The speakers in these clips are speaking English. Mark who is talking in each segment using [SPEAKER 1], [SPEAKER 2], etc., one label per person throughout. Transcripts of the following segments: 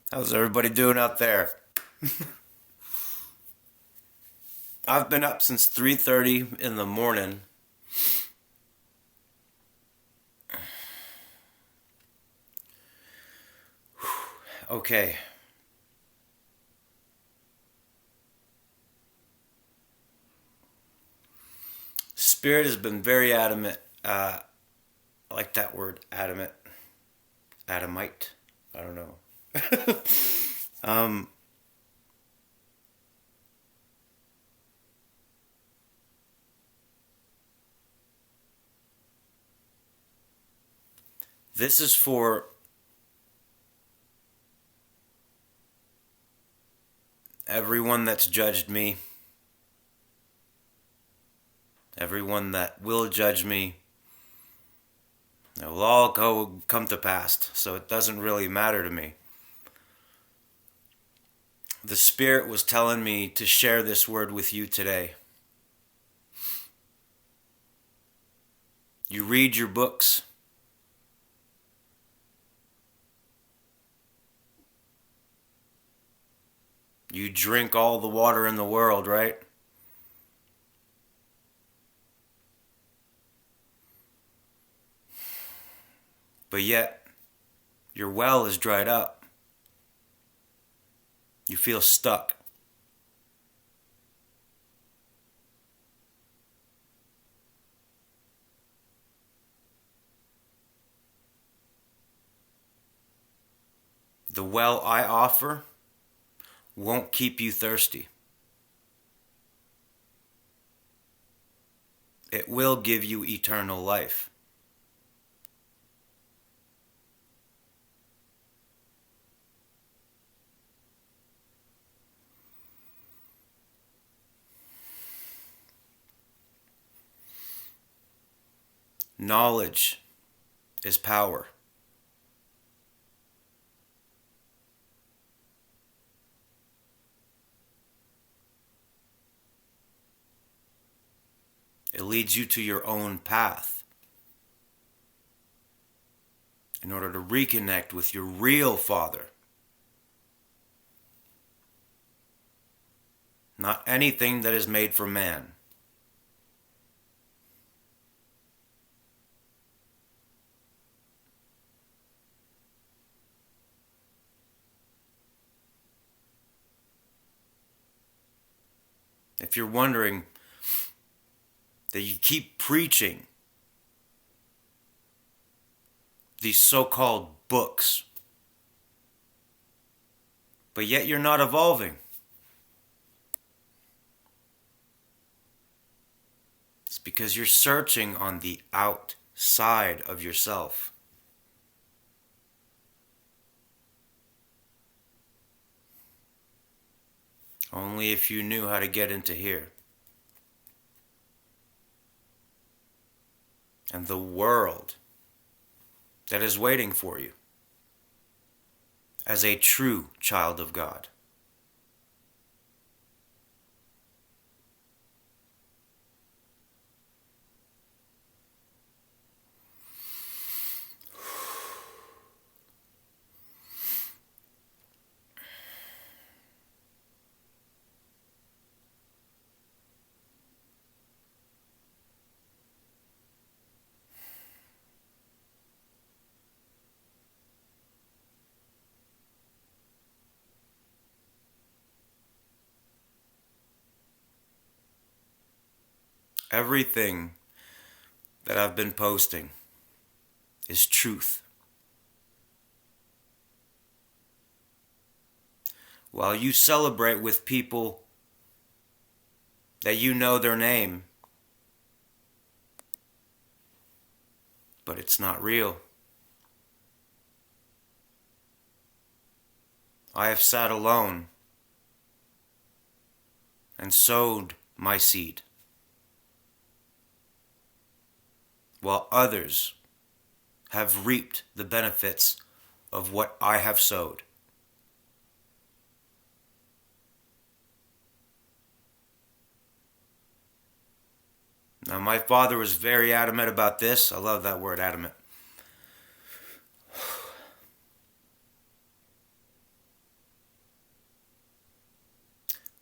[SPEAKER 1] How's everybody doing out there? I've been up since 3:30 in the morning. Okay. Spirit has been very adamant. I like that word, adamant. Adamite. I don't know. um, this is for everyone that's judged me, everyone that will judge me. It will all come to pass, so it doesn't really matter to me. The Spirit was telling me to share this word with you today. You read your books. You drink all the water in the world, right? But yet, your well is dried up. You feel stuck. The well I offer won't keep you thirsty. It will give you eternal life. Knowledge is power. It leads you to your own path in order to reconnect with your real Father. Not anything that is made for man. If you're wondering that you keep preaching these so-called books, but yet you're not evolving, it's because you're searching on the outside of yourself. Only if you knew how to get into here. And the world that is waiting for you as a true child of God. Everything that I've been posting is truth. While you celebrate with people that you know their name, but it's not real. I have sat alone and sowed my seed, while others have reaped the benefits of what I have sowed. Now, my father was very adamant about this. I love that word, adamant.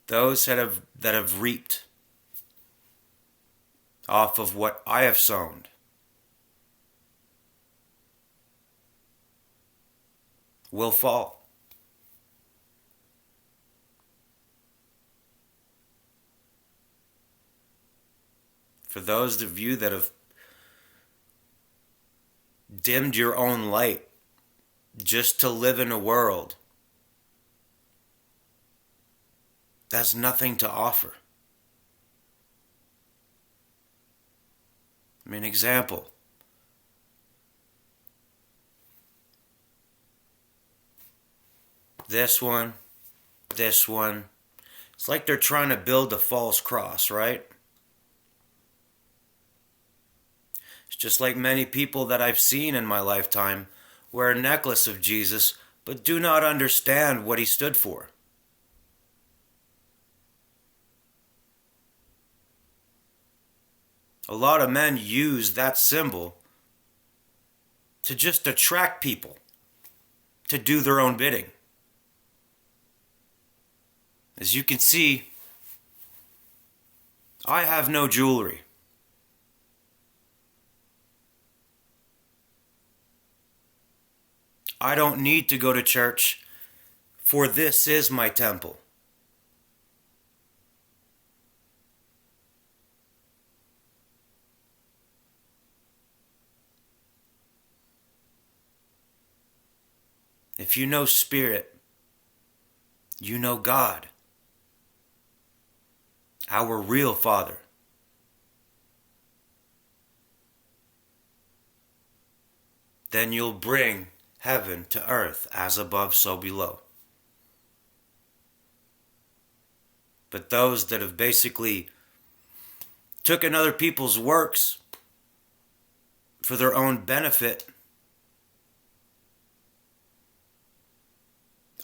[SPEAKER 1] those that have reaped off of what I have sown will fall. For those of you that have dimmed your own light just to live in a world that has nothing to offer. I mean, example. This one. It's like they're trying to build a false cross, right? It's just like many people that I've seen in my lifetime wear a necklace of Jesus, but do not understand what he stood for. A lot of men use that symbol to just attract people to do their own bidding. As you can see, I have no jewelry. I don't need to go to church, for this is my temple. If you know Spirit, you know God, our real Father. Then you'll bring heaven to earth, as above, so below. But those that have basically taken other people's works for their own benefit,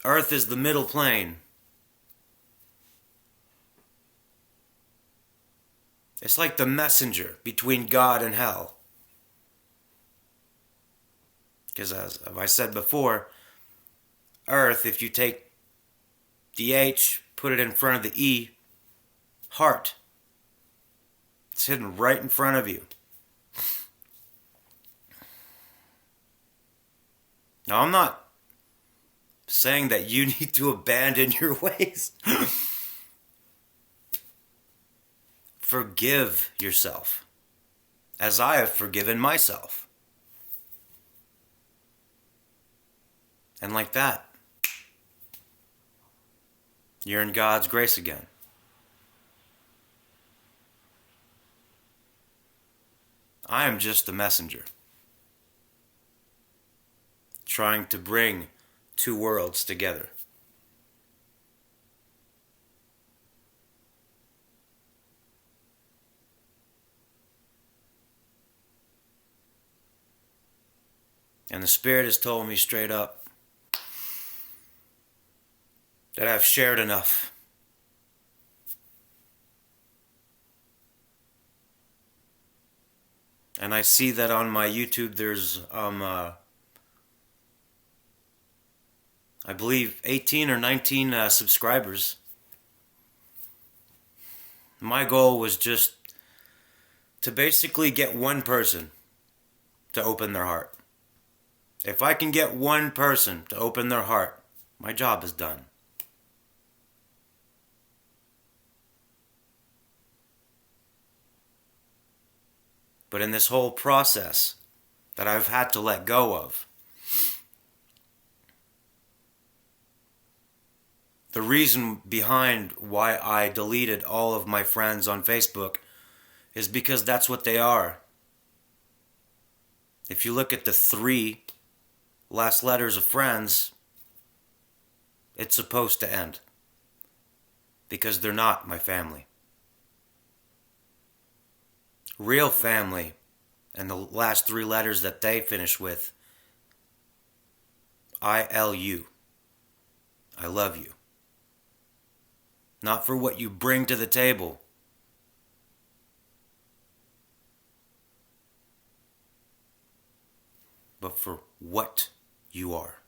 [SPEAKER 1] earth is the middle plane. It's like the messenger between God and hell. Because as I said before, earth, if you take the H, put it in front of the E, heart. It's hidden right in front of you. Now, I'm not saying that you need to abandon your ways. Forgive yourself, as I have forgiven myself. And like that, you're in God's grace again. I am just a messenger, trying to bring two worlds together. And the Spirit has told me straight up that I've shared enough. And I see that on my YouTube there's, I believe 18 or 19 subscribers. My goal was just to basically get one person to open their heart. If I can get one person to open their heart, my job is done. But in this whole process that I've had to let go of, the reason behind why I deleted all of my friends on Facebook is because that's what they are. If you look at the 3 last letters of friends, it's supposed to end. Because they're not my family. Real family, and the last 3 letters that they finish with, ILU. I love you. Not for what you bring to the table, but for what you are.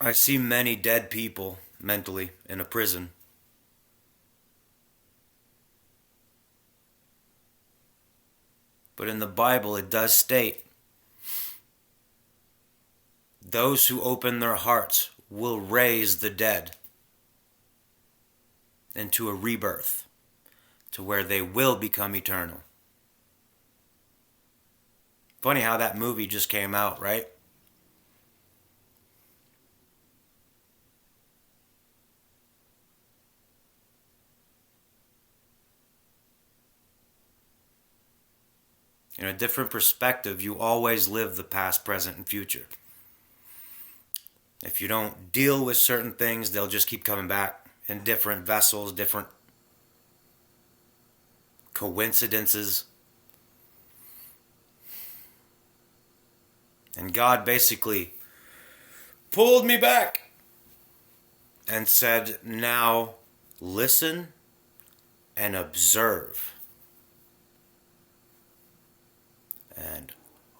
[SPEAKER 1] I see many dead people mentally in a prison. But in the Bible, it does state those who open their hearts will raise the dead into a rebirth to where they will become eternal. Funny how that movie just came out, right? In a different perspective, you always live the past, present, and future. If you don't deal with certain things, they'll just keep coming back in different vessels, different coincidences. And God basically pulled me back and said, now listen and observe. And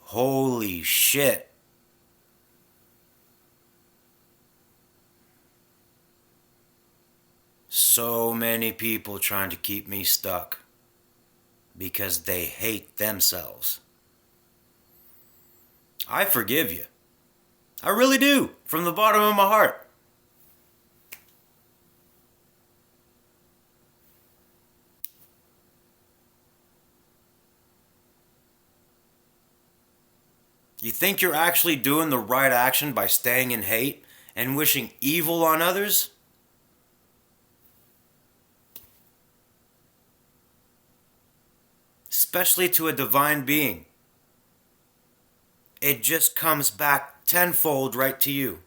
[SPEAKER 1] holy shit. So many people trying to keep me stuck because they hate themselves. I forgive you. I really do, from the bottom of my heart. You think you're actually doing the right action by staying in hate and wishing evil on others? Especially to a divine being. It just comes back tenfold right to you.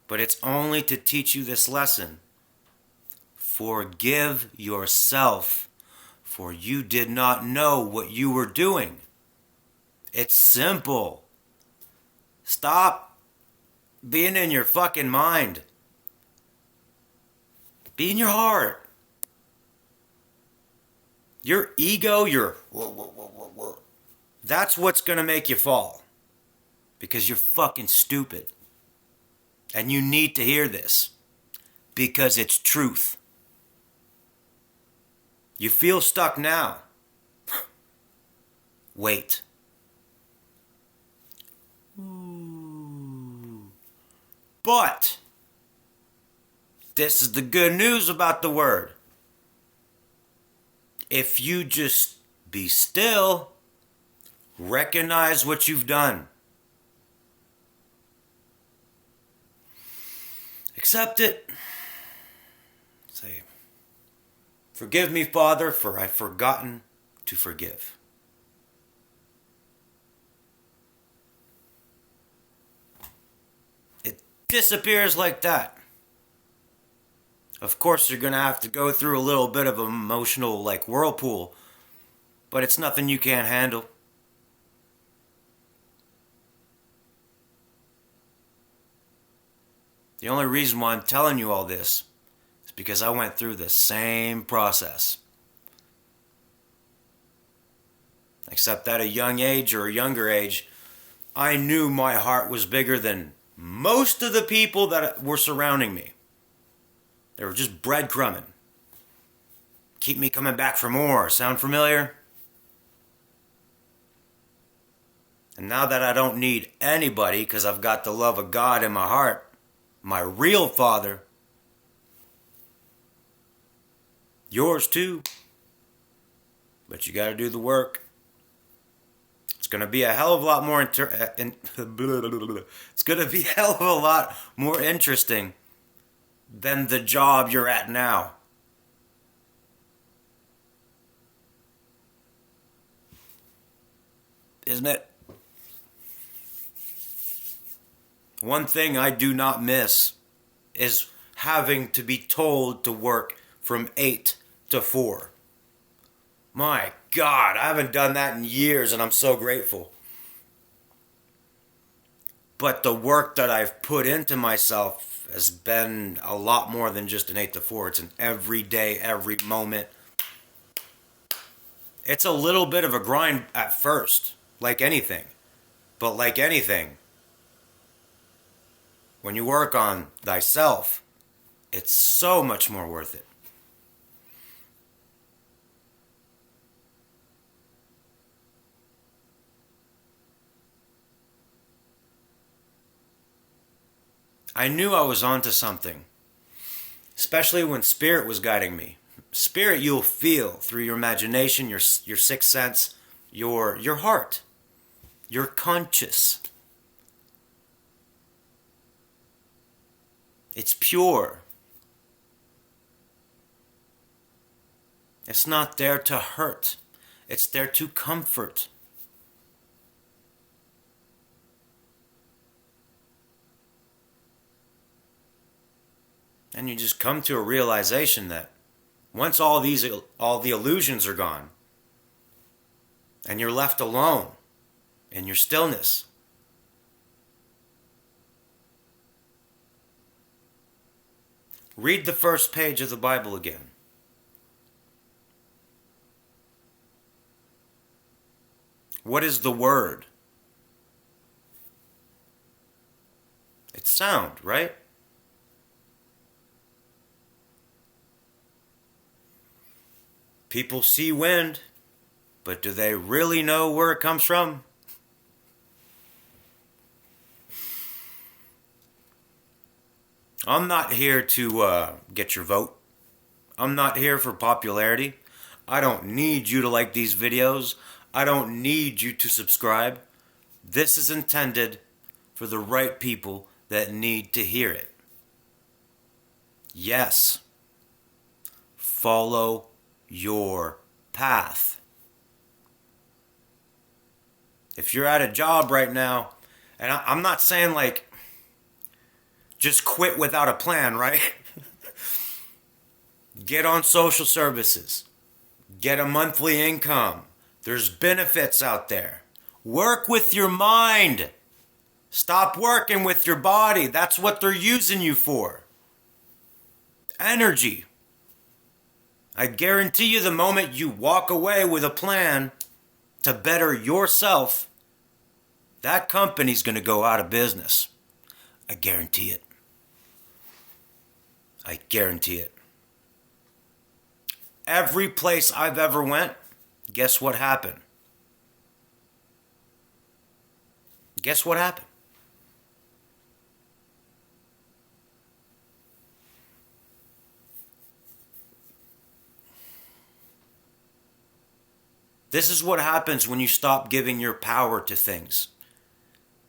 [SPEAKER 1] But it's only to teach you this lesson. Forgive yourself, for you did not know what you were doing. It's simple. Stop being in your fucking mind. Be in your heart. Your ego, that's what's going to make you fall. Because you're fucking stupid. And you need to hear this. Because it's truth. You feel stuck now. Wait. But this is the good news about the word. If you just be still, recognize what you've done. Accept it. Say, forgive me, Father, for I've forgotten to forgive. It disappears like that. Of course, you're going to have to go through a little bit of an emotional, whirlpool. But it's nothing you can't handle. The only reason why I'm telling you all this is because I went through the same process. Except at a young age or a younger age, I knew my heart was bigger than most of the people that were surrounding me. They were just breadcrumbing. Keep me coming back for more. Sound familiar? And now that I don't need anybody because I've got the love of God in my heart, my real Father, yours too, but you got to do the work. It's going to be a hell of a lot more it's going to be a hell of a lot more interesting than the job you're at now. Isn't it? One thing I do not miss is having to be told to work from 8 to 4. My God, I haven't done that in years and I'm so grateful. But the work that I've put into myself has been a lot more than just an 8 to 4. It's an every day, every moment. It's a little bit of a grind at first, like anything. But like anything, When you work on thyself, it's so much more worth it. I knew I was onto something, especially when Spirit was guiding me. Spirit you'll feel through your imagination, your sixth sense, your heart. You're conscious. It's pure. It's not there to hurt. It's there to comfort. And you just come to a realization that once all the illusions are gone, and you're left alone in your stillness, read the first page of the Bible again. What is the word? It's sound, right? People see wind, but do they really know where it comes from? I'm not here to get your vote. I'm not here for popularity. I don't need you to like these videos. I don't need you to subscribe. This is intended for the right people that need to hear it. Yes. Follow your path. If you're at a job right now, and I'm not saying like just quit without a plan, right? Get on social services. Get a monthly income. There's benefits out there. Work with your mind. Stop working with your body. That's what they're using you for. Energy. I guarantee you the moment you walk away with a plan to better yourself, that company's going to go out of business. I guarantee it. I guarantee it. Every place I've ever went, guess what happened? Guess what happened? This is what happens when you stop giving your power to things.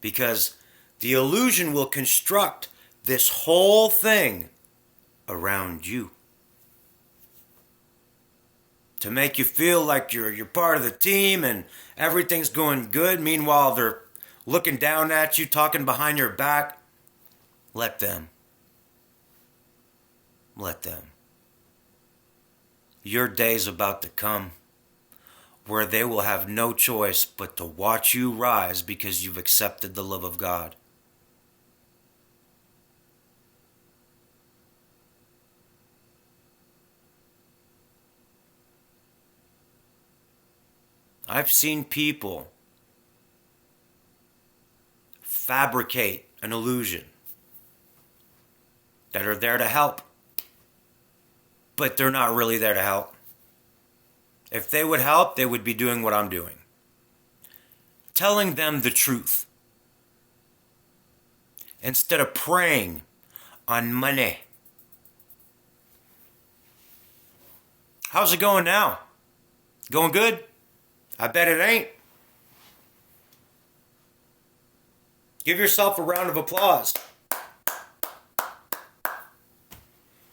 [SPEAKER 1] Because the illusion will construct this whole thing around you. To make you feel like you're part of the team and everything's going good. Meanwhile, they're looking down at you, talking behind your back. Let them. Let them. Your day's about to come where they will have no choice but to watch you rise because you've accepted the love of God. I've seen people fabricate an illusion that are there to help, but they're not really there to help. If they would help, they would be doing what I'm doing. Telling them the truth. Instead of preying on money. How's it going now? Going good? I bet it ain't. Give yourself a round of applause.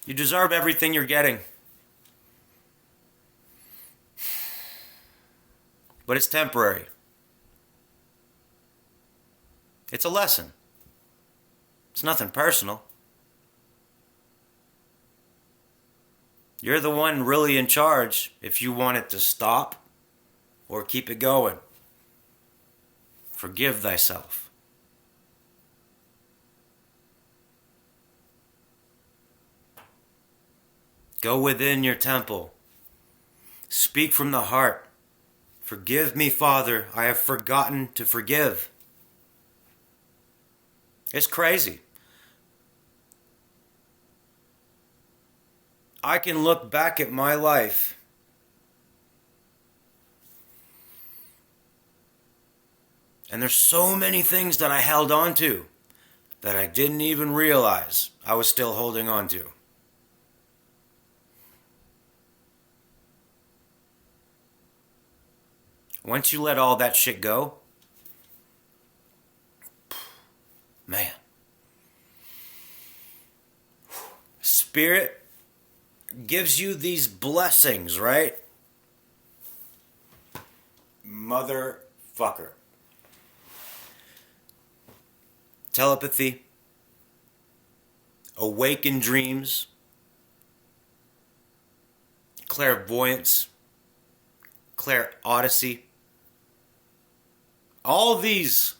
[SPEAKER 1] You deserve everything you're getting. But it's temporary. It's a lesson. It's nothing personal. You're the one really in charge if you want it to stop or keep it going. Forgive thyself. Go within your temple. Speak from the heart. Forgive me, Father, I have forgotten to forgive. It's crazy. I can look back at my life and there's so many things that I held on to that I didn't even realize I was still holding on to. Once you let all that shit go, man, Spirit gives you these blessings, right? Motherfucker. Telepathy, awakened dreams, clairvoyance, clairaudicy. All these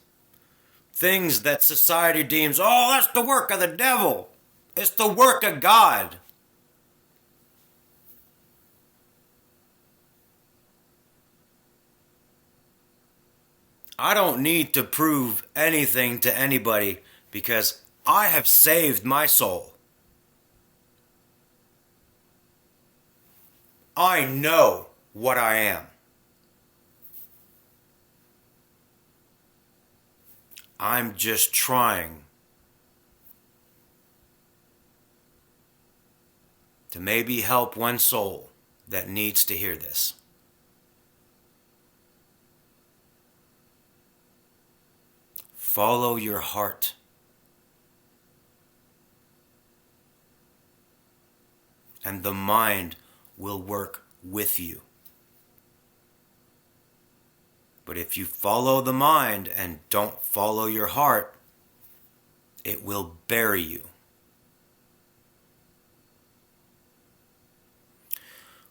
[SPEAKER 1] things that society deems, oh, that's the work of the devil. It's the work of God. I don't need to prove anything to anybody because I have saved my soul. I know what I am. I'm just trying to maybe help one soul that needs to hear this. Follow your heart. And the mind will work with you. But if you follow the mind and don't follow your heart, it will bury you.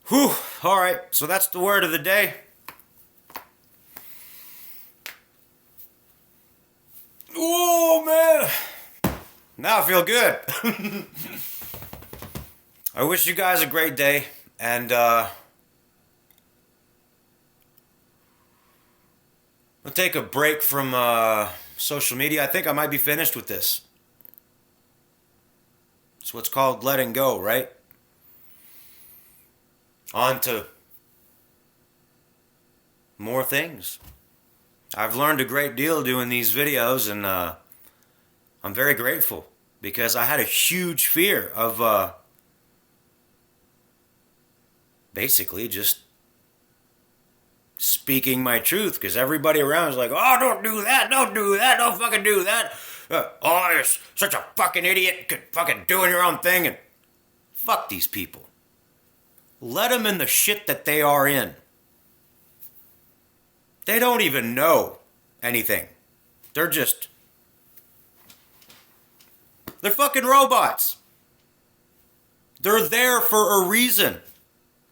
[SPEAKER 1] Whew, all right, so that's the word of the day. Oh, man. Now I feel good. I wish you guys a great day, and I'll take a break from social media. I think I might be finished with this. It's what's called letting go, right? On to more things. I've learned a great deal doing these videos, and I'm very grateful because I had a huge fear of basically just speaking my truth, because everybody around is like, oh, don't do that, don't fucking do that. Oh, you're such a fucking idiot, fucking doing your own thing. And fuck these people. Let them in the shit that they are in. They don't even know anything. They're fucking robots. They're there for a reason.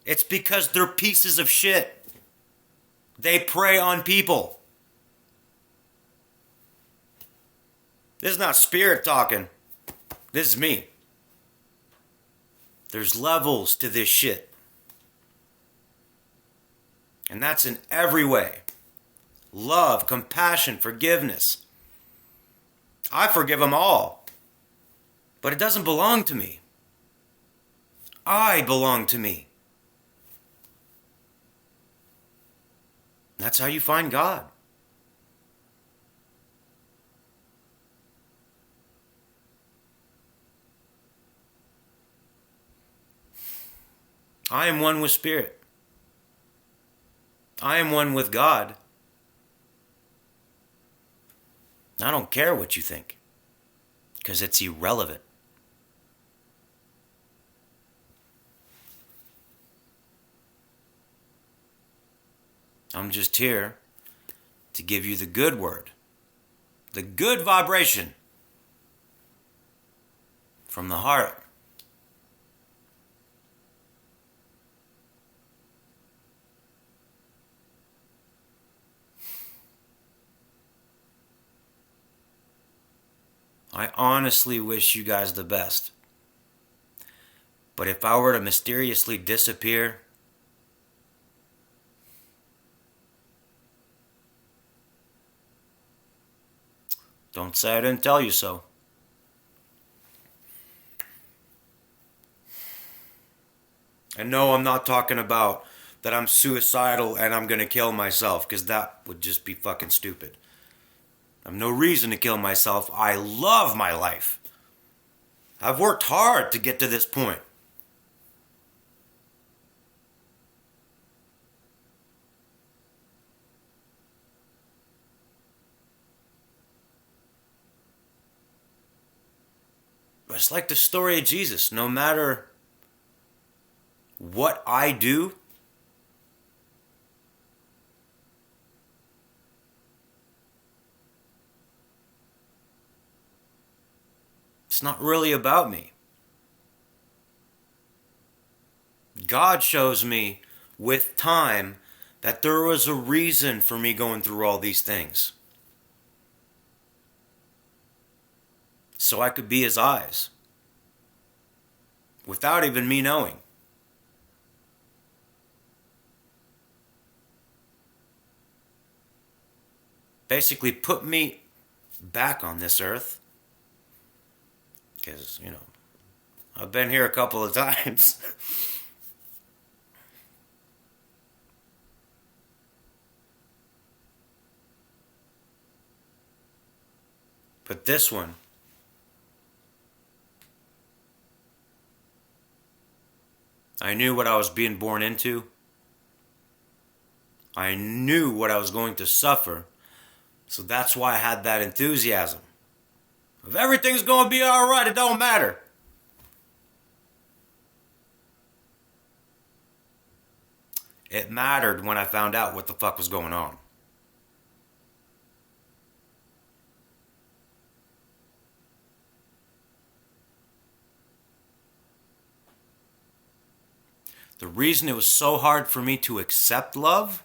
[SPEAKER 1] It's because they're pieces of shit. They prey on people. This is not spirit talking. This is me. There's levels to this shit. And that's in every way. Love, compassion, forgiveness. I forgive them all. But it doesn't belong to me. I belong to me. That's how you find God. I am one with Spirit. I am one with God. I don't care what you think, because it's irrelevant. I'm just here to give you the good word, the good vibration from the heart. I honestly wish you guys the best. But if I were to mysteriously disappear, don't say I didn't tell you so. And no, I'm not talking about that I'm suicidal and I'm gonna kill myself, because that would just be fucking stupid. I have no reason to kill myself. I love my life. I've worked hard to get to this point. But it's like the story of Jesus. No matter what I do, it's not really about me. God shows me with time that there was a reason for me going through all these things. So I could be his eyes. Without even me knowing. Basically put me back on this earth. Because, I've been here a couple of times. But this one, I knew what I was being born into. I knew what I was going to suffer. So that's why I had that enthusiasm. If everything's going to be alright, it don't matter. It mattered when I found out what the fuck was going on. The reason it was so hard for me to accept love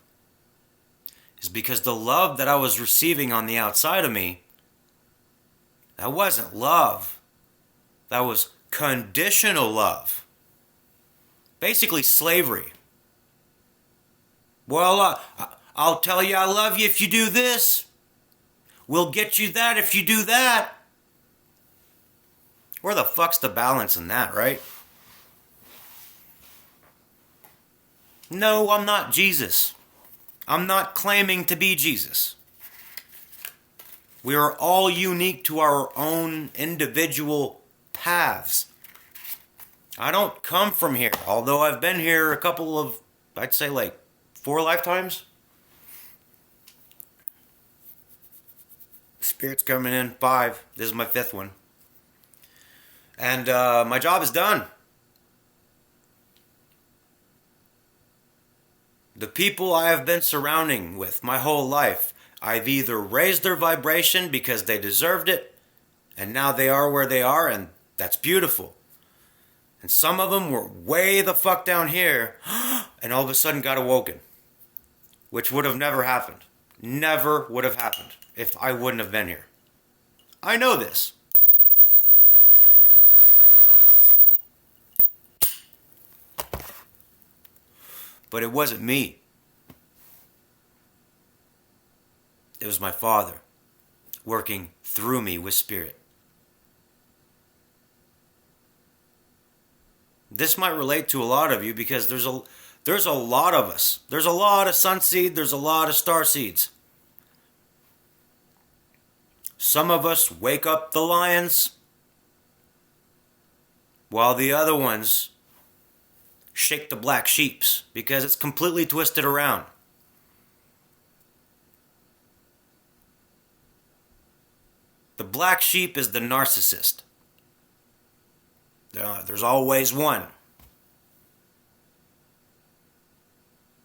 [SPEAKER 1] is because the love that I was receiving on the outside of me, that wasn't love. That was conditional love. Basically slavery. Well, I'll tell you I love you if you do this. We'll get you that if you do that. Where the fuck's the balance in that, right? No, I'm not Jesus. I'm not claiming to be Jesus. We are all unique to our own individual paths. I don't come from here, although I've been here a couple of, I'd say like 4 lifetimes. Spirit's coming in 5. This is my 5th one. And my job is done. The people I have been surrounding with my whole life, I've either raised their vibration because they deserved it, and now they are where they are, and that's beautiful. And some of them were way the fuck down here, and all of a sudden got awoken. Which would have never happened. Never would have happened if I wouldn't have been here. I know this. But it wasn't me. It was my Father working through me with Spirit. This might relate to a lot of you because there's a lot of us. There's a lot of sun seed, there's a lot of star seeds. Some of us wake up the lions, while the other ones shake the black sheeps because it's completely twisted around. The black sheep is the narcissist. There's always one.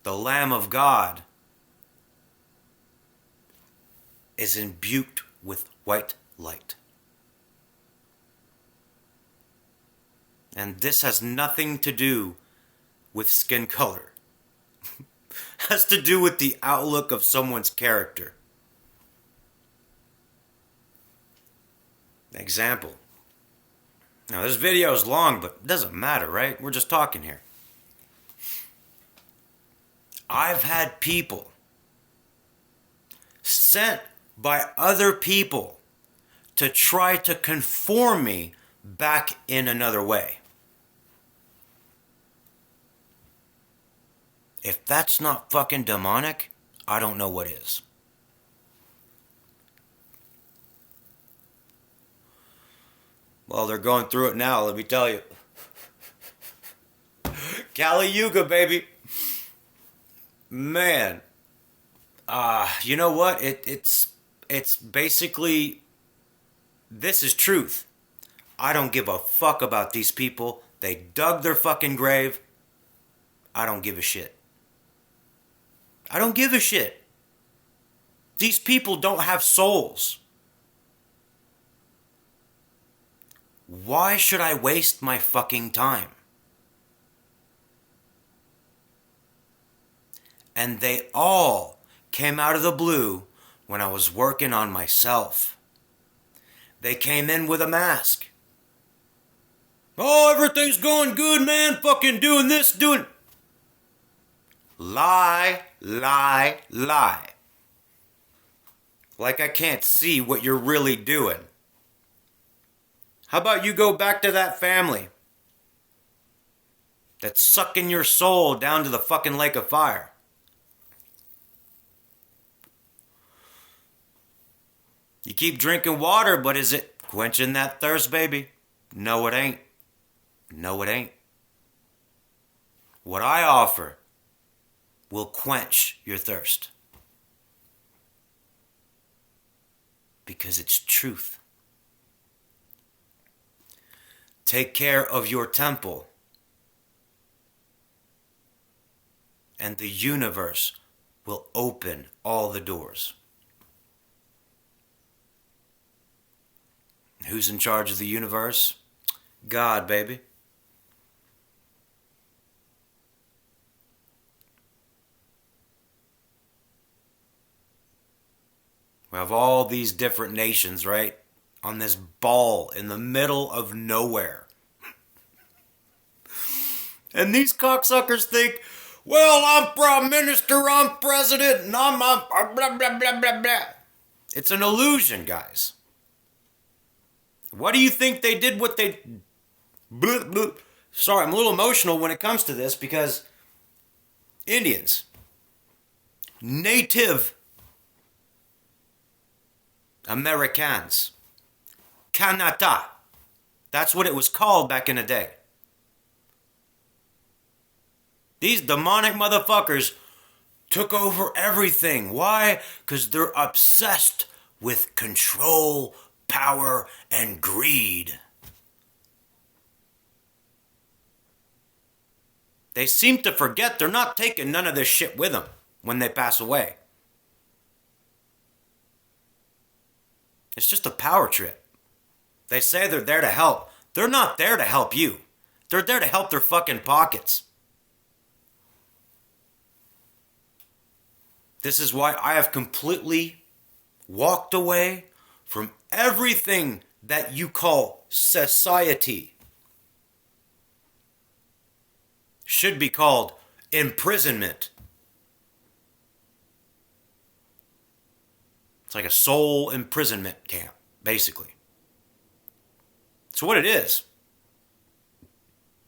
[SPEAKER 1] The Lamb of God is imbued with white light. And this has nothing to do with skin color. It has to do with the outlook of someone's character. Example. Now this video is long, but it doesn't matter, right? We're just talking here. I've had people sent by other people to try to conform me back in another way. If that's not fucking demonic, I don't know what is. Well, they're going through it now, let me tell you. Kali Yuga, baby. Man. You know what? It's basically, this is truth. I don't give a fuck about these people. They dug their fucking grave. I don't give a shit. I don't give a shit. These people don't have souls. Why should I waste my fucking time? And they all came out of the blue when I was working on myself. They came in with a mask. Oh, everything's going good, man. Fucking doing this, doing... Lie, lie, lie. Like I can't see what you're really doing. How about you go back to that family that's sucking your soul down to the fucking lake of fire? You keep drinking water, but is it quenching that thirst, baby? No, it ain't. No, it ain't. What I offer will quench your thirst. Because it's truth. Take care of your temple, and the universe will open all the doors. Who's in charge of the universe? God, baby. We have all these different nations, right? On this ball in the middle of nowhere. And these cocksuckers think, well, I'm prime minister, I'm president, and I'm blah, blah, blah, blah, blah. It's an illusion, guys. What do you think they did what they... Blah, blah. Sorry, I'm a little emotional when it comes to this because Indians, Native Americans, Canada, that's what it was called back in the day. These demonic motherfuckers took over everything. Why? Because they're obsessed with control, power, and greed. They seem to forget they're not taking none of this shit with them when they pass away. It's just a power trip. They say they're there to help. They're not there to help you. They're there to help their fucking pockets. This is why I have completely walked away from everything that you call society. Should be called imprisonment. It's like a soul imprisonment camp, basically. It's what it is.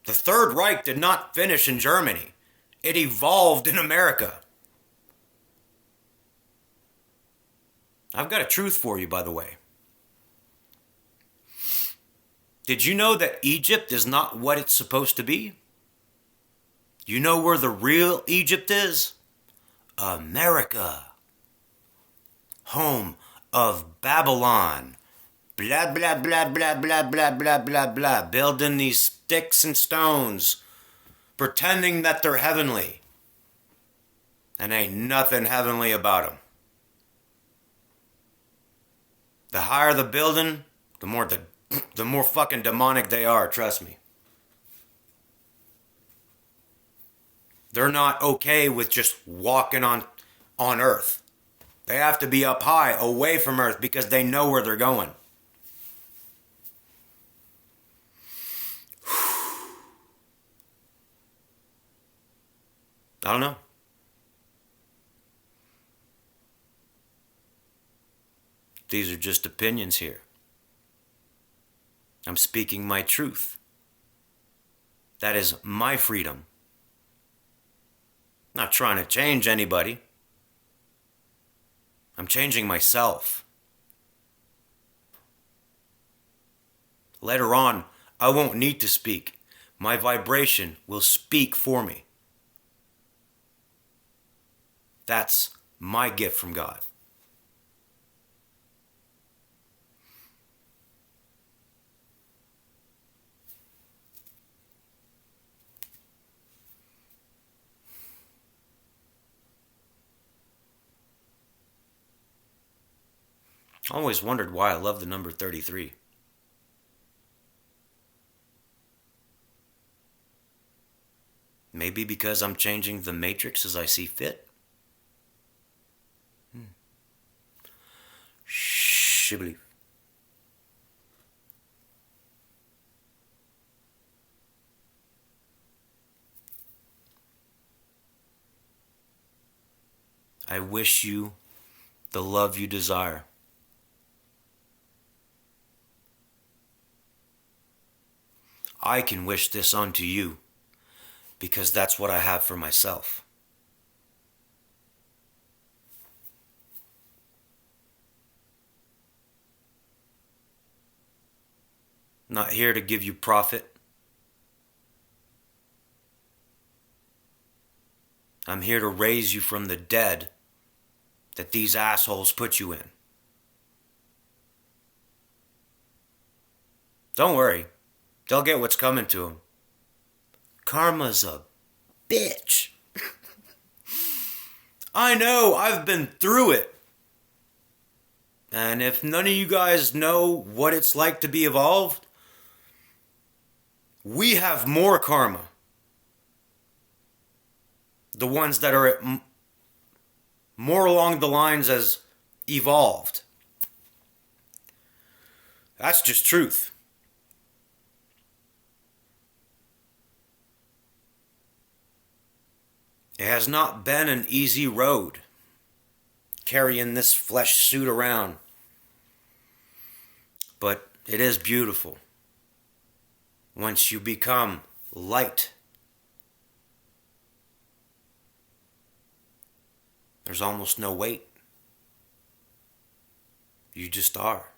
[SPEAKER 1] The Third Reich did not finish in Germany. It evolved in America. I've got a truth for you, by the way. Did you know that Egypt is not what it's supposed to be? You know where the real Egypt is? America. Home of Babylon. Blah, blah, blah, blah, blah, blah, blah, blah, blah. Building these sticks and stones. Pretending that they're heavenly. And ain't nothing heavenly about them. The higher the building, the more fucking demonic they are, trust me. They're not okay with just walking on earth. They have to be up high, away from earth, because they know where they're going. I don't know. These are just opinions here. I'm speaking my truth. That is my freedom. Not trying to change anybody. I'm changing myself. Later on, I won't need to speak. My vibration will speak for me. That's my gift from God. I always wondered why I love the number 33. Maybe because I'm changing the matrix as I see fit? Shibboleth. I wish you the love you desire. I can wish this unto you because that's what I have for myself. Not here to give you profit. I'm here to raise you from the dead that these assholes put you in. Don't worry. They'll get what's coming to them. Karma's a bitch. I know, I've been through it. And if none of you guys know what it's like to be evolved, we have more karma. The ones that are more along the lines as evolved. That's just truth. It has not been an easy road carrying this flesh suit around. But it is beautiful once you become light. There's almost no weight. You just are.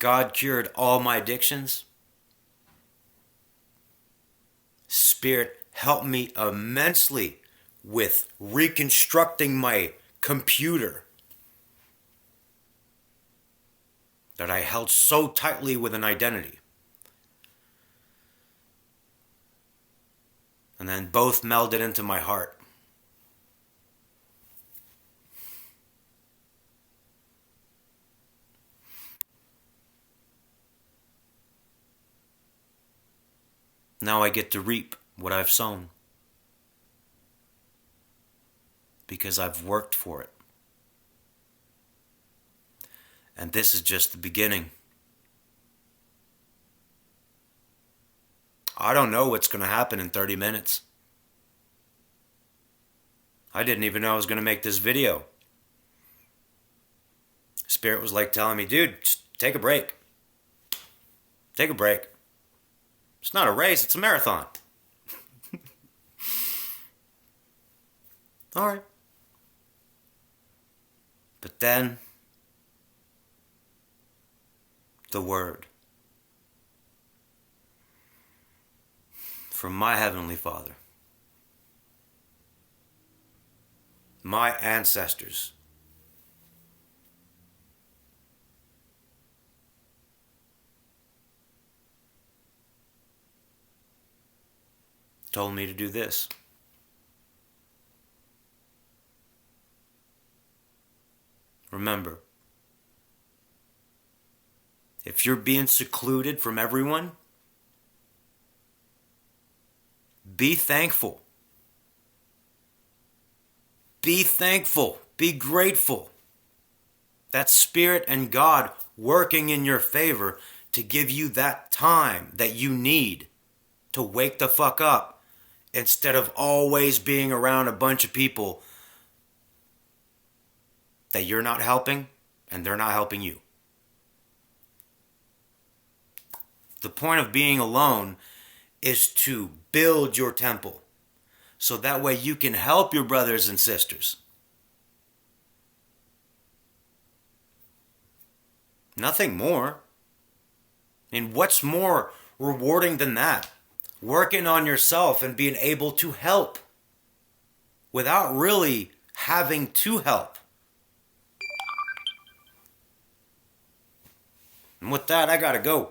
[SPEAKER 1] God cured all my addictions. Spirit helped me immensely with reconstructing my computer that I held so tightly with an identity. And then both melded into my heart. Now I get to reap what I've sown. Because I've worked for it. And this is just the beginning. I don't know what's going to happen in 30 minutes. I didn't even know I was going to make this video. Spirit was like telling me, dude, just take a break. Take a break. It's not a race, it's a marathon. All right. But then, the word from my Heavenly Father, my ancestors, told me to do this. Remember, if you're being secluded from everyone, be thankful. Be thankful. Be grateful. That's Spirit and God working in your favor to give you that time that you need to wake the fuck up instead of always being around a bunch of people that you're not helping and they're not helping you. The point of being alone is to build your temple. So that way you can help your brothers and sisters. Nothing more. And what's more rewarding than that? Working on yourself and being able to help without really having to help. And with that, I gotta go.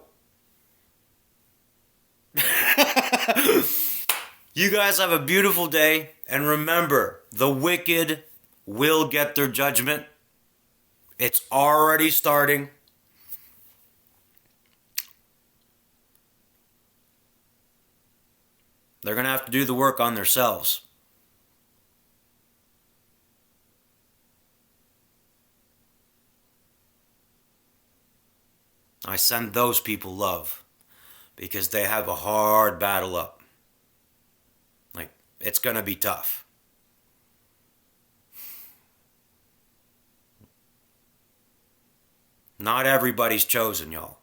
[SPEAKER 1] You guys have a beautiful day, and remember, the wicked will get their judgment. It's already starting. They're going to have to do the work on themselves. I send those people love because they have a hard battle up. Like, it's going to be tough. Not everybody's chosen, y'all.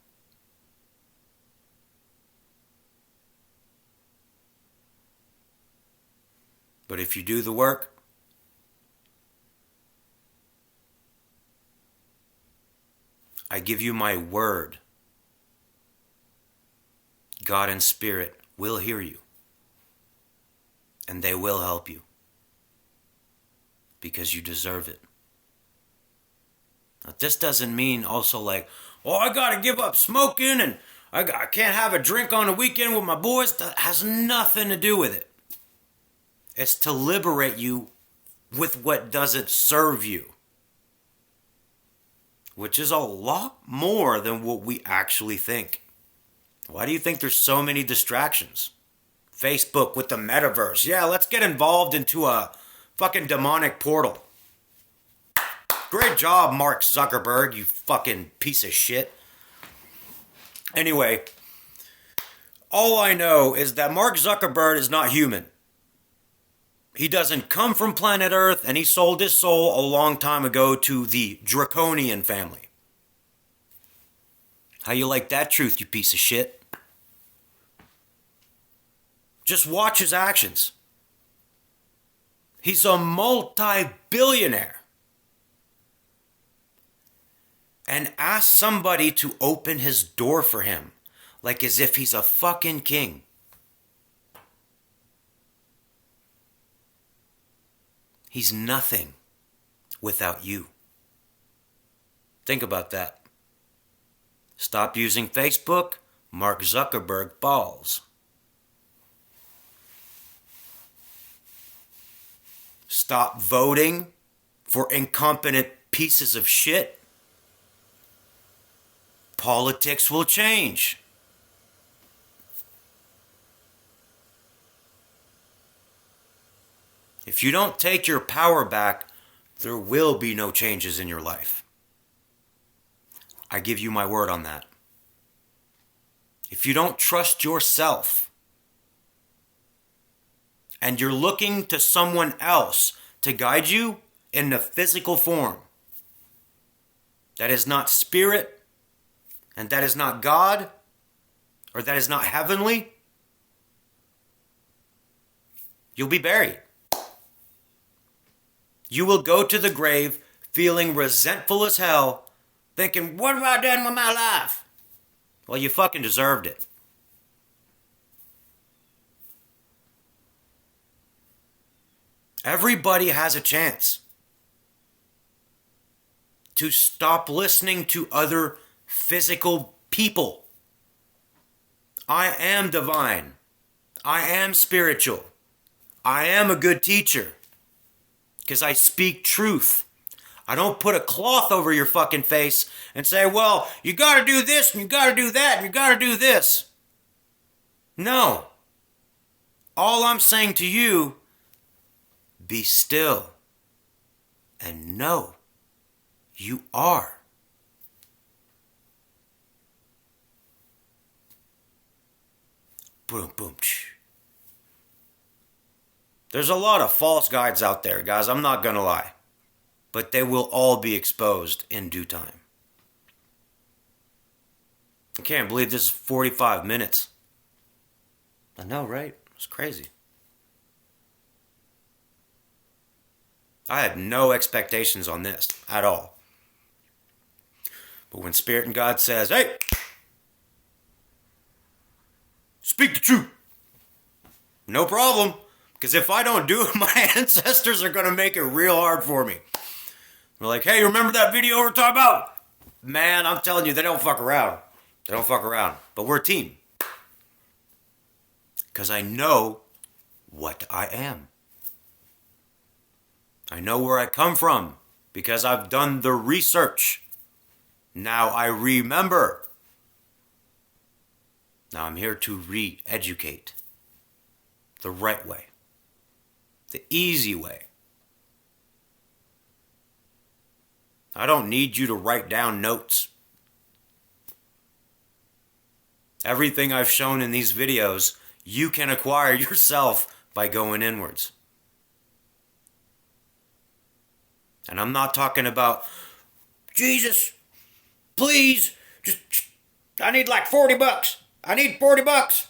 [SPEAKER 1] But if you do the work, I give you my word. God and Spirit will hear you. And they will help you. Because you deserve it. Now, this doesn't mean also like, oh, I gotta give up smoking and I can't have a drink on a weekend with my boys. That has nothing to do with it. It's to liberate you with what doesn't serve you. Which is a lot more than what we actually think. Why do you think there's so many distractions? Facebook with the metaverse. Yeah, let's get involved into a fucking demonic portal. Great job, Mark Zuckerberg, you fucking piece of shit. Anyway, all I know is that Mark Zuckerberg is not human. He doesn't come from planet Earth, and he sold his soul a long time ago to the Draconian family. How you like that truth, you piece of shit? Just watch his actions. He's a multi-billionaire. And ask somebody to open his door for him, like as if he's a fucking king. He's nothing without you. Think about that. Stop using Facebook, Mark Zuckerberg balls. Stop voting for incompetent pieces of shit. Politics will change. If you don't take your power back, there will be no changes in your life. I give you my word on that. If you don't trust yourself, and you're looking to someone else to guide you in the physical form, that is not spirit, and that is not God, or that is not heavenly, you'll be buried. You will go to the grave feeling resentful as hell, thinking, what have I done with my life? Well, you fucking deserved it. Everybody has a chance to stop listening to other physical people. I am divine. I am spiritual. I am a good teacher. Because I speak truth. I don't put a cloth over your fucking face and say, well, you gotta do this, and you gotta do that, and you gotta do this. No. All I'm saying to you, be still and know you are. Boom, boom, shh. There's a lot of false guides out there, guys. I'm not gonna lie. But they will all be exposed in due time. I can't believe this is 45 minutes. I know, right? It's crazy. I had no expectations on this at all. But when Spirit and God says, hey, speak the truth. No problem. Because if I don't do it, my ancestors are going to make it real hard for me. They're like, hey, remember that video we were talking about? Man, I'm telling you, they don't fuck around. They don't fuck around. But we're a team. Because I know what I am. I know where I come from. Because I've done the research. Now I remember. Now I'm here to re-educate. The right way. The easy way. I don't need you to write down notes. Everything I've shown in these videos, you can acquire yourself by going inwards. And I'm not talking about, Jesus, please, just, I need like $40. I need $40.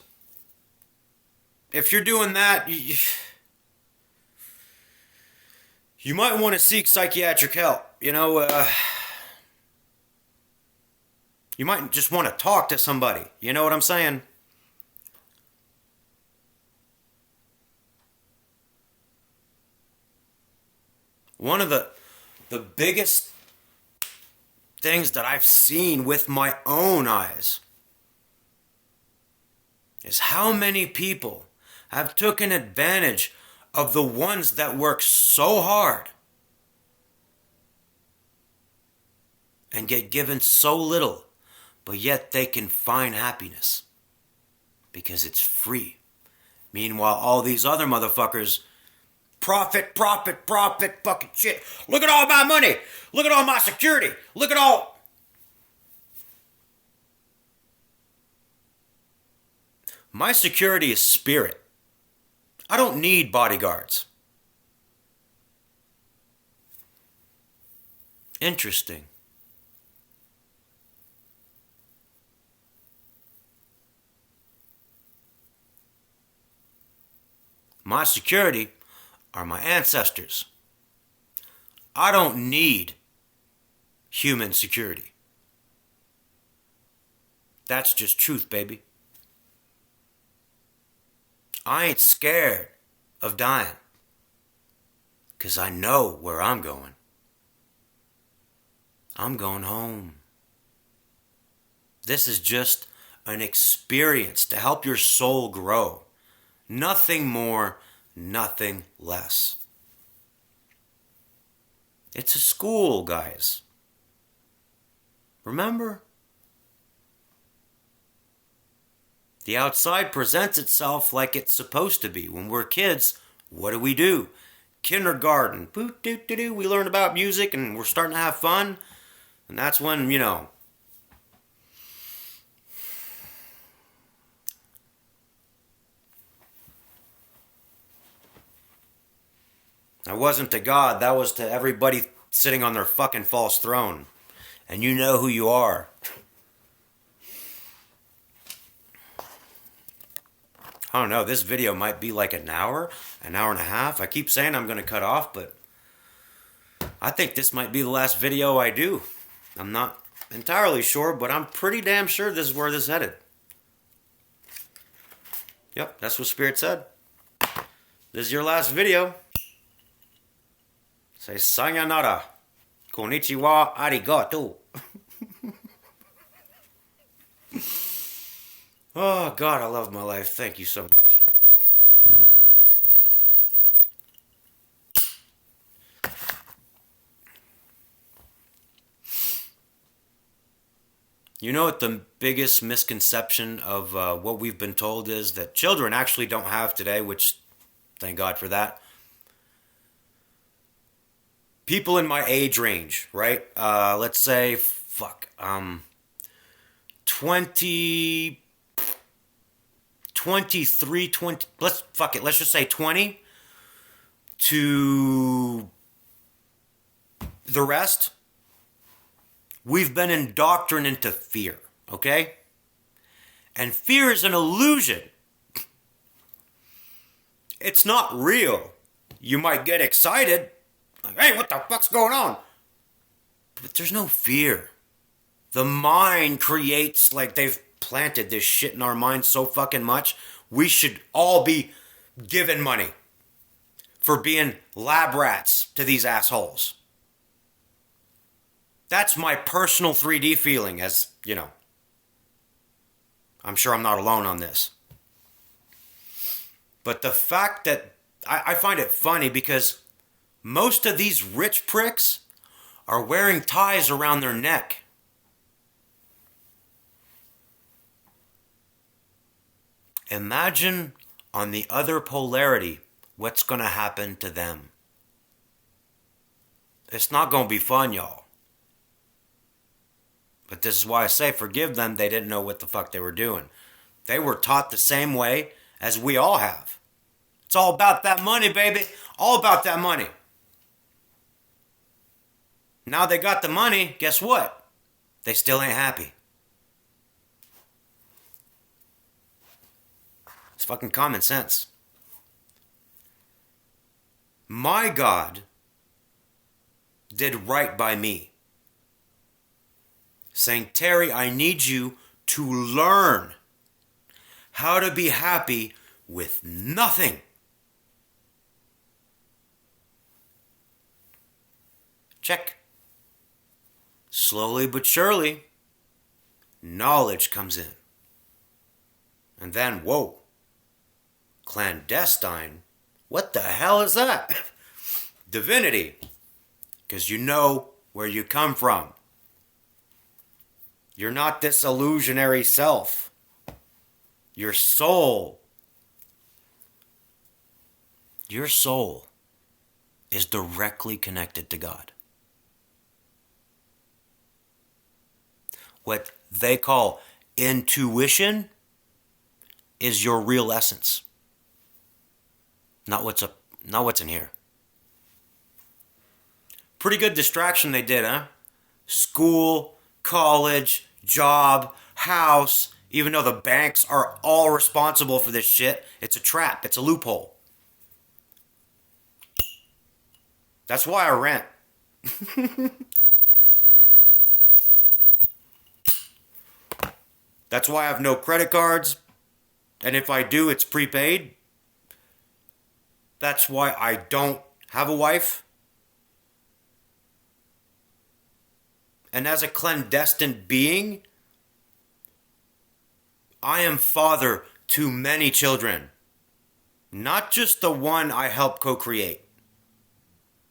[SPEAKER 1] If you're doing that, you might want to seek psychiatric help. You might just want to talk to somebody. You know what I'm saying? One of the biggest things that I've seen with my own eyes is how many people have taken advantage of the ones that work so hard and get given so little, but yet they can find happiness because it's free. Meanwhile, all these other motherfuckers, profit, fucking shit. Look at all my money. Look at all my security. Look at all. My security is spirit. I don't need bodyguards. Interesting. My security are my ancestors. I don't need human security. That's just truth, baby. I ain't scared of dying, 'cause I know where I'm going. I'm going home. This is just an experience to help your soul grow. Nothing more, nothing less. It's a school, guys. Remember? The outside presents itself like it's supposed to be. When we're kids, what do? Kindergarten. We learn about music and we're starting to have fun. And that's when, that wasn't to God. That was to everybody sitting on their fucking false throne. And you know who you are. I don't know, this video might be like an hour and a half. I keep saying I'm going to cut off, but I think this might be the last video I do. I'm not entirely sure, but I'm pretty damn sure this is where this is headed. Yep, that's what Spirit said. This is your last video. Say sayonara. Konnichiwa, arigato. Oh, God, I love my life. Thank you so much. You know what the biggest misconception of what we've been told is? That children actually don't have today, which, thank God for that. People in my age range, right? Let's say, 23, let's just say 20 to the rest. We've been indoctrinated into fear, okay? And fear is an illusion. It's not real. You might get excited, like, hey, what the fuck's going on? But there's no fear. The mind creates, like, they've planted this shit in our minds so fucking much, we should all be given money for being lab rats to these assholes. That's my personal 3D feeling, as, you know. I'm sure I'm not alone on this. But the fact that I find it funny because most of these rich pricks are wearing ties around their neck. Imagine on the other polarity what's going to happen to them. It's not going to be fun, y'all. But this is why I say forgive them. They didn't know what the fuck they were doing. They were taught the same way as we all have. It's all about that money, baby. All about that money. Now they got the money, guess what? They still ain't happy. It's fucking common sense. My God did right by me, saying, Terry, I need you to learn how to be happy with nothing. Check. Slowly but surely, knowledge comes in. And then, whoa, clandestine? What the hell is that? Divinity. Because you know where you come from. You're not this illusionary self. Your soul. Your soul is directly connected to God. What they call intuition is your real essence. Not what's in here. Pretty good distraction they did, huh? School, college, job, house, even though the banks are all responsible for this shit, it's a trap, it's a loophole. That's why I rent. That's why I have no credit cards, and if I do, it's prepaid. That's why I don't have a wife. And as a clandestine being, I am father to many children. Not just the one I help co-create.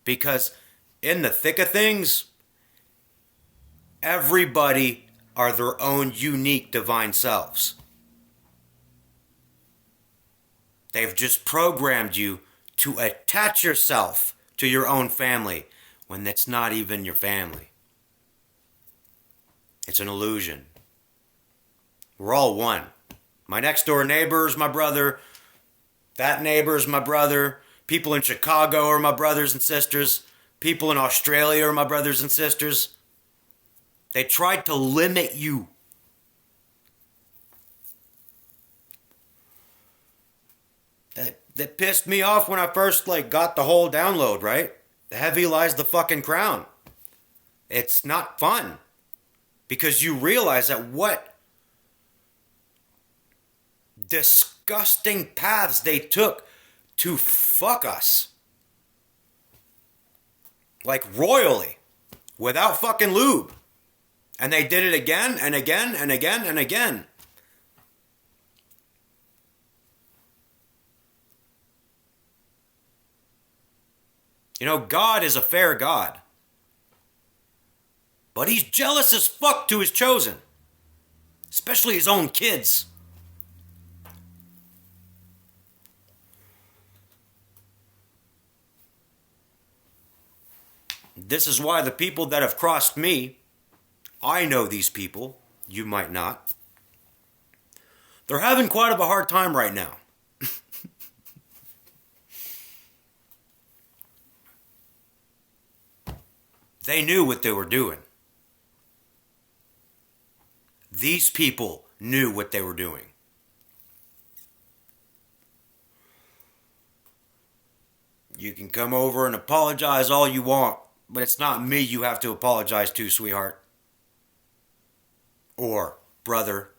[SPEAKER 1] Because in the thick of things, everybody are their own unique divine selves. They've just programmed you to attach yourself to your own family when it's not even your family. It's an illusion. We're all one. My next door neighbor is my brother. That neighbor is my brother. People in Chicago are my brothers and sisters. People in Australia are my brothers and sisters. They tried to limit you. That pissed me off when I first got the whole download, right? Heavy lies the fucking crown. It's not fun. Because you realize that what disgusting paths they took to fuck us. Like royally. Without fucking lube. And they did it again and again and again and again. You know, God is a fair God. But he's jealous as fuck to his chosen. Especially his own kids. This is why the people that have crossed me, I know these people, you might not. They're having quite of a hard time right now. They knew what they were doing. These people knew what they were doing. You can come over and apologize all you want, but it's not me you have to apologize to, sweetheart. Or brother.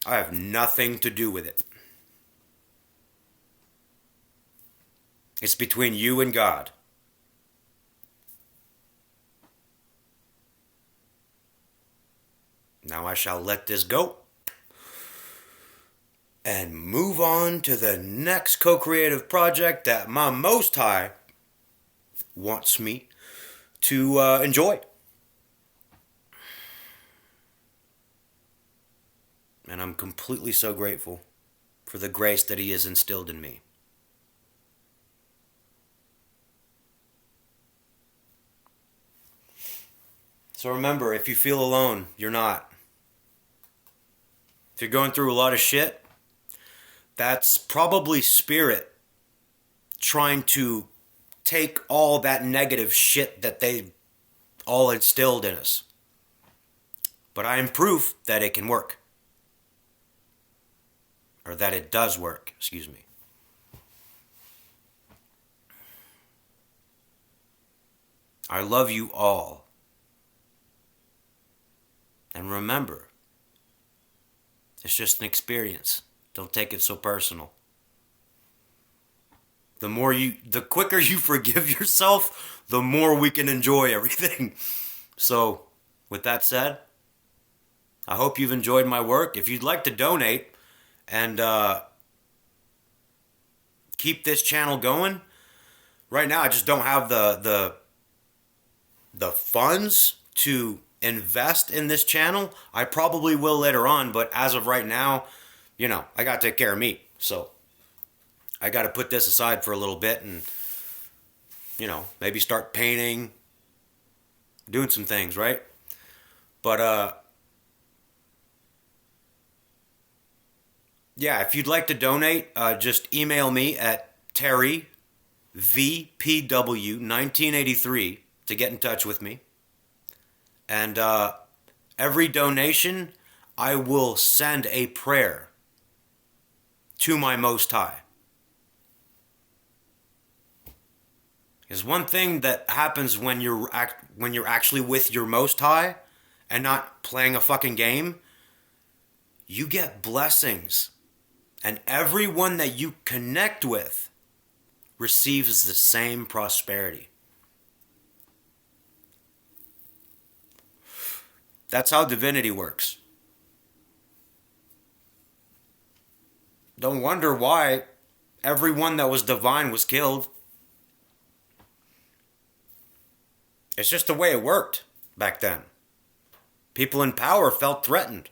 [SPEAKER 1] I have nothing to do with it. It's between you and God. Now I shall let this go and move on to the next co-creative project that my Most High wants me to enjoy. And I'm completely so grateful for the grace that He has instilled in me. So remember, if you feel alone, you're not. If you're going through a lot of shit, that's probably spirit trying to take all that negative shit that they all instilled in us. But I am proof that it can work. Or that it does work, excuse me. I love you all. And remember, it's just an experience. Don't take it so personal. The quicker you forgive yourself, the more we can enjoy everything. So, with that said, I hope you've enjoyed my work. If you'd like to donate and keep this channel going, right now I just don't have the funds to invest in this channel. I probably will later on, but as of right now, I got to take care of me. So I got to put this aside for a little bit and, maybe start painting, doing some things, right? But, yeah, if you'd like to donate, just email me at terryvpw1983 to get in touch with me. And every donation, I will send a prayer to my Most High. Because one thing that happens when you're actually with your Most High and not playing a fucking game, you get blessings. And everyone that you connect with receives the same prosperity. That's how divinity works. Don't wonder why everyone that was divine was killed. It's just the way it worked back then. People in power felt threatened.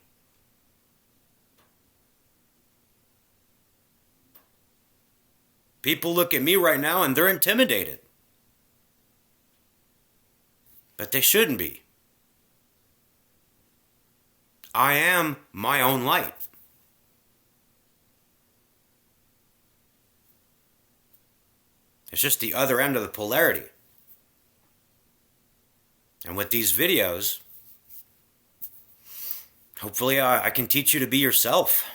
[SPEAKER 1] People look at me right now and they're intimidated. But they shouldn't be. I am my own light. It's just the other end of the polarity. And with these videos, hopefully I can teach you to be yourself.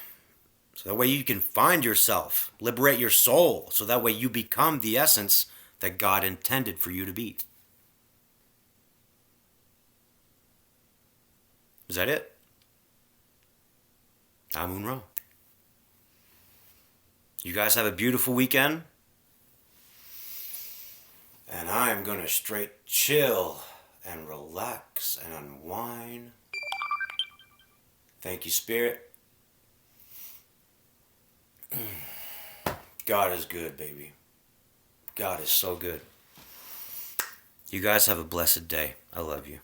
[SPEAKER 1] So that way you can find yourself, liberate your soul, so that way you become the essence that God intended for you to be. Is that it? I'm Unro. You guys have a beautiful weekend. And I'm going to straight chill and relax and unwind. Thank you, Spirit. God is good, baby. God is so good. You guys have a blessed day. I love you.